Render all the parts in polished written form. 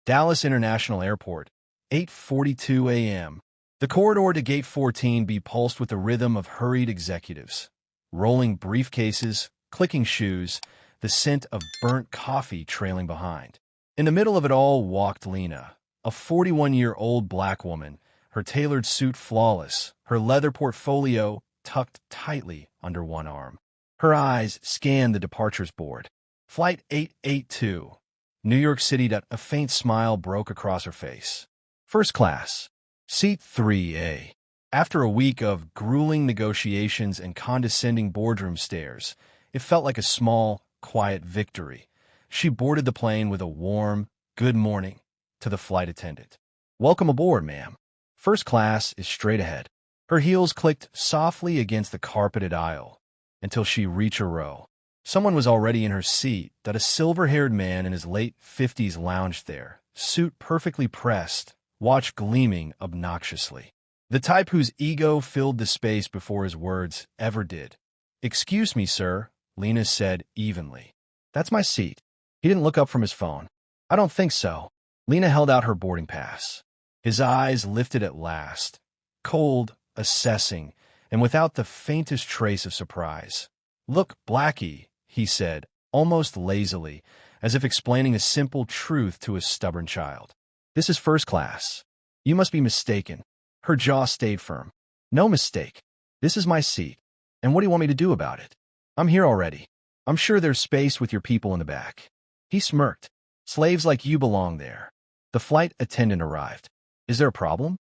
Dallas International Airport, 8:42 a.m. The corridor to Gate 14B pulsed with the rhythm of hurried executives. Rolling briefcases, clicking shoes, the scent of burnt coffee trailing behind. In the middle of it all walked Lena, a 41-year-old black woman, her tailored suit flawless, her leather portfolio tucked tightly under one arm. Her eyes scanned the departures board. Flight 882, New York City. A faint smile broke across her face. First class, seat 3A. After a week of grueling negotiations and condescending boardroom stares, it felt like a small, quiet victory. She boarded the plane with a warm, "Good morning" to the flight attendant. "Welcome aboard, ma'am. First class is straight ahead." Her heels clicked softly against the carpeted aisle until she reached a row. Someone was already in her seat. A silver-haired man in his late 50s lounged there, suit perfectly pressed, watch gleaming obnoxiously. The type whose ego filled the space before his words ever did. "Excuse me, sir," Lena said evenly. "That's my seat." He didn't look up from his phone. "I don't think so." Lena held out her boarding pass. His eyes lifted at last, cold, assessing, and without the faintest trace of surprise. "Look, Blackie," he said, almost lazily, as if explaining a simple truth to a stubborn child. "This is first class. You must be mistaken." Her jaw stayed firm. "No mistake. This is my seat. And what do you want me to do about it? I'm here already. I'm sure there's space with your people in the back." He smirked. "Slaves like you belong there." The flight attendant arrived. "Is there a problem?"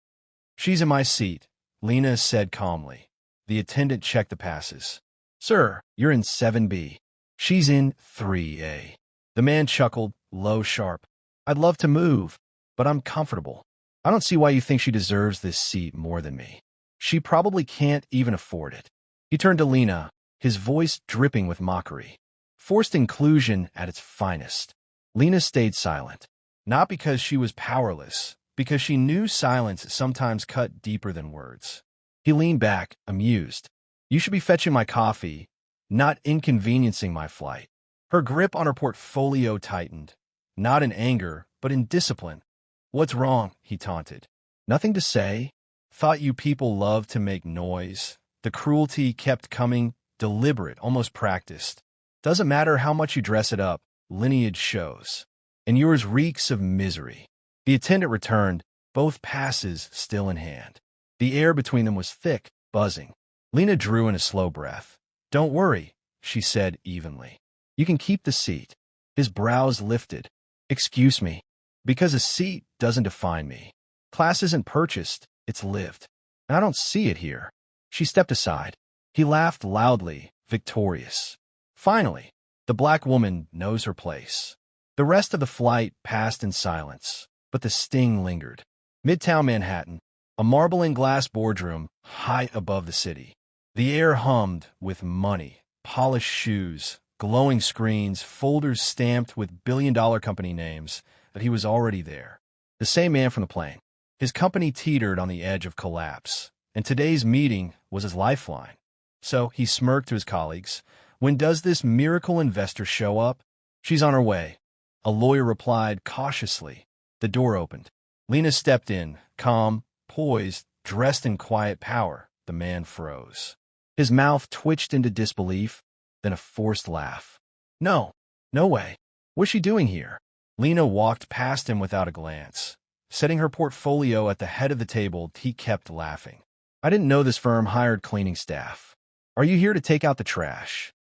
"She's in my seat," Lena said calmly. The attendant checked the passes. "Sir, you're in 7B. She's in 3A. The man chuckled, low, sharp. "I'd love to move, but I'm comfortable. I don't see why you think she deserves this seat more than me. She probably can't even afford it." He turned to Lena, his voice dripping with mockery. Forced inclusion at its finest. Lena stayed silent, not because she was powerless, because she knew silence sometimes cut deeper than words. He leaned back, amused. "You should be fetching my coffee, not inconveniencing my flight." Her grip on her portfolio tightened, not in anger, but in discipline. "What's wrong?" he taunted. "Nothing to say. Thought you people loved to make noise." The cruelty kept coming, deliberate, almost practiced. "Doesn't matter how much you dress it up, lineage shows. And yours reeks of misery." The attendant returned, both passes still in hand. The air between them was thick, buzzing. Lena drew in a slow breath. "Don't worry," she said evenly. "You can keep the seat." His brows lifted. "Excuse me. Because a seat doesn't define me. Class isn't purchased, it's lived. And I don't see it here." She stepped aside. He laughed loudly, victorious. Finally, the black woman knows her place. The rest of the flight passed in silence, but the sting lingered. Midtown Manhattan, a marble and glass boardroom high above the city. The air hummed with money, polished shoes, glowing screens, folders stamped with billion-dollar company names, but he was already there. The same man from the plane. His company teetered on the edge of collapse, and today's meeting was his lifeline. So he smirked to his colleagues. "When does this miracle investor show up?" "She's on her way," a lawyer replied cautiously. The door opened. Lena stepped in, calm, poised, dressed in quiet power. The man froze. His mouth twitched into disbelief, then a forced laugh. "No, no way. What's she doing here?" Lena walked past him without a glance. Setting her portfolio at the head of the table, he kept laughing. "I didn't know this firm hired cleaning staff. Are you here to take out the trash?"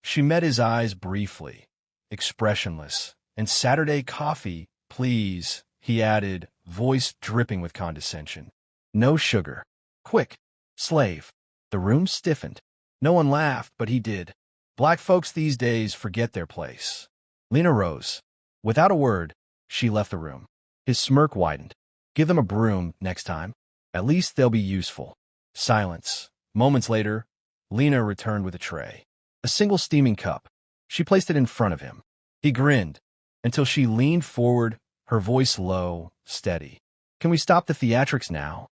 She met his eyes briefly, expressionless. "And Saturday coffee, please," he added, voice dripping with condescension. "No sugar. Quick, slave." The room stiffened. No one laughed, but he did. Black folks these days forget their place. Lena rose. Without a word, she left the room. His smirk widened. "Give them a broom next time. At least they'll be useful." Silence. Moments later, Lena returned with a tray. A single steaming cup. She placed it in front of him. He grinned, until she leaned forward, her voice low, steady. "Can we stop the theatrics now?"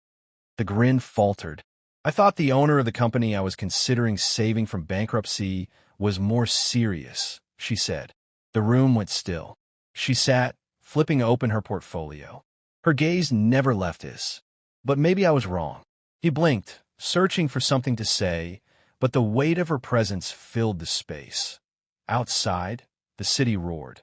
The grin faltered. "I thought the owner of the company I was considering saving from bankruptcy was more serious," she said. The room went still. She sat, flipping open her portfolio. Her gaze never left his. But maybe I was wrong. He blinked, searching for something to say, but the weight of her presence filled the space. Outside, the city roared,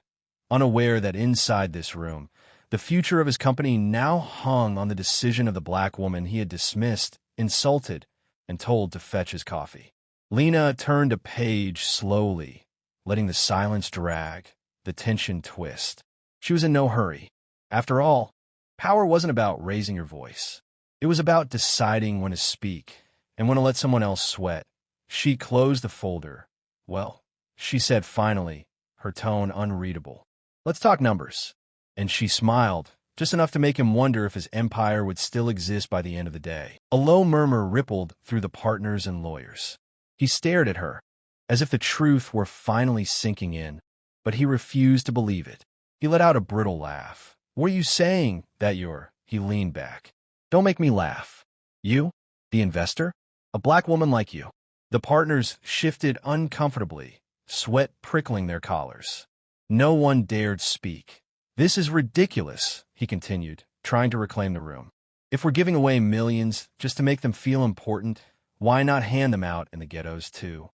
unaware that inside this room, the future of his company now hung on the decision of the black woman he had dismissed, insulted, and told to fetch his coffee. Lena turned a page slowly, letting the silence drag, the tension twist. She was in no hurry. After all, power wasn't about raising your voice. It was about deciding when to speak and when to let someone else sweat. She closed the folder. "Well," she said finally, her tone unreadable. "Let's talk numbers." And she smiled, just enough to make him wonder if his empire would still exist by the end of the day. A low murmur rippled through the partners and lawyers. He stared at her, as if the truth were finally sinking in, but he refused to believe it. He let out a brittle laugh. "What are you saying that you're—" He leaned back. "Don't make me laugh. You? The investor? A black woman like you?" The partners shifted uncomfortably, sweat prickling their collars. No one dared speak. "This is ridiculous," he continued, trying to reclaim the room. "If we're giving away millions just to make them feel important, why not hand them out in the ghettos too?"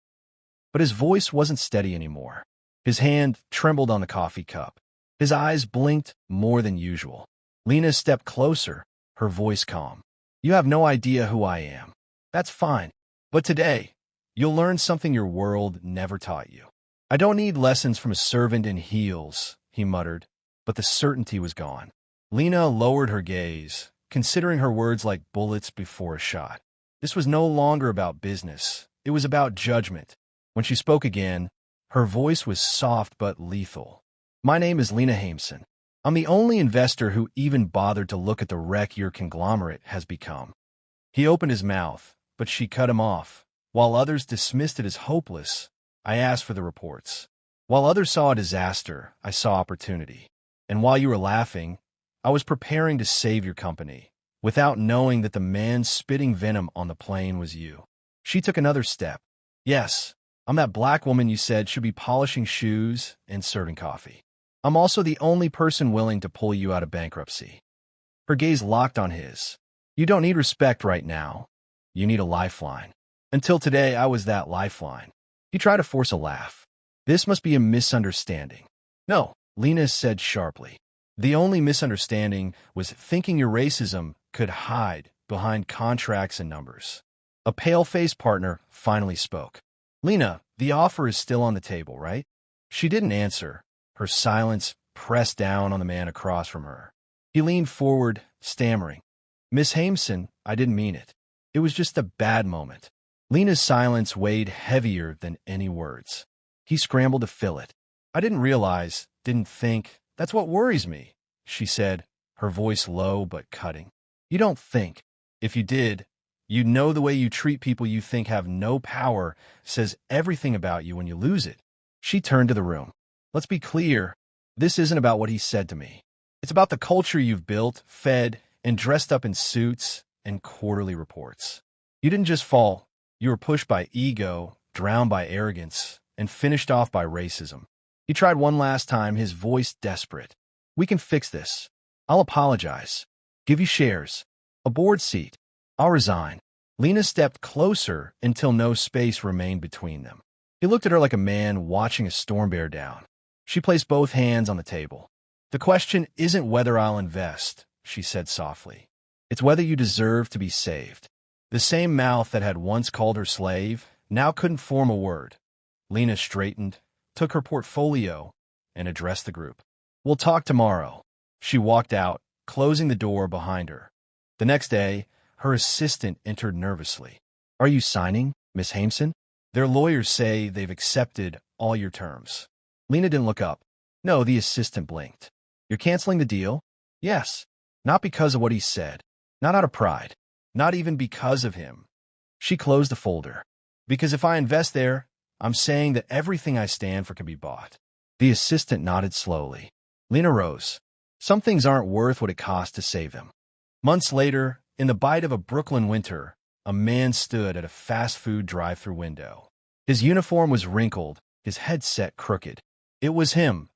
But his voice wasn't steady anymore. His hand trembled on the coffee cup. His eyes blinked more than usual. Lena stepped closer, her voice calm. "You have no idea who I am. That's fine. But today, you'll learn something your world never taught you." "I don't need lessons from a servant in heels," he muttered, but the certainty was gone. Lena lowered her gaze, considering her words like bullets before a shot. This was no longer about business. It was about judgment. When she spoke again, her voice was soft but lethal. "My name is Lena Hameson. I'm the only investor who even bothered to look at the wreck your conglomerate has become." He opened his mouth, but she cut him off. "While others dismissed it as hopeless, I asked for the reports. While others saw a disaster, I saw opportunity. And while you were laughing, I was preparing to save your company, without knowing that the man spitting venom on the plane was you." She took another step. "Yes, I'm that black woman you said should be polishing shoes and serving coffee. I'm also the only person willing to pull you out of bankruptcy." Her gaze locked on his. "You don't need respect right now. You need a lifeline. Until today, I was that lifeline." He tried to force a laugh. "This must be a misunderstanding." "No," Lena said sharply. "The only misunderstanding was thinking your racism could hide behind contracts and numbers." A pale-faced partner finally spoke. "Lena, the offer is still on the table, right?" She didn't answer. Her silence pressed down on the man across from her. He leaned forward, stammering. "Miss Hameson, I didn't mean it. It was just a bad moment." Lena's silence weighed heavier than any words. He scrambled to fill it. "I didn't realize, didn't think. That's what worries me," she said, her voice low but cutting. "You don't think. If you did, you'd know the way you treat people you think have no power says everything about you when you lose it." She turned to the room. "Let's be clear. This isn't about what he said to me. It's about the culture you've built, fed, and dressed up in suits and quarterly reports. You didn't just fall. You were pushed by ego, drowned by arrogance, and finished off by racism." He tried one last time, his voice desperate. "We can fix this. I'll apologize. Give you shares. A board seat. I'll resign." Lena stepped closer until no space remained between them. He looked at her like a man watching a storm bear down. She placed both hands on the table. "The question isn't whether I'll invest," she said softly. "It's whether you deserve to be saved." The same mouth that had once called her slave now couldn't form a word. Lena straightened, took her portfolio, and addressed the group. "We'll talk tomorrow." She walked out, closing the door behind her. The next day, her assistant entered nervously. "Are you signing, Miss Hameson? Their lawyers say they've accepted all your terms." Lena didn't look up. "No," the assistant blinked. "You're canceling the deal?" "Yes. Not because of what he said. Not out of pride. Not even because of him." She closed the folder. "Because if I invest there, I'm saying that everything I stand for can be bought." The assistant nodded slowly. Lena rose. Some things aren't worth what it costs to save them. Months later, in the bite of a Brooklyn winter, a man stood at a fast food drive-thru window. His uniform was wrinkled, his headset crooked. It was him,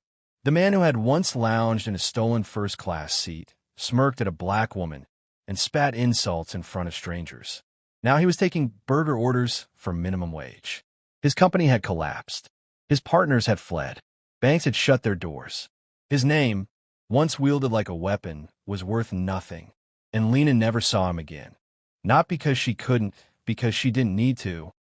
The man who had once lounged in a stolen first-class seat, smirked at a black woman, and spat insults in front of strangers. Now he was taking burger orders for minimum wage. His company had collapsed. His partners had fled. Banks had shut their doors. His name, once wielded like a weapon, was worth nothing, and Lena never saw him again. Not because she couldn't, because she didn't need to.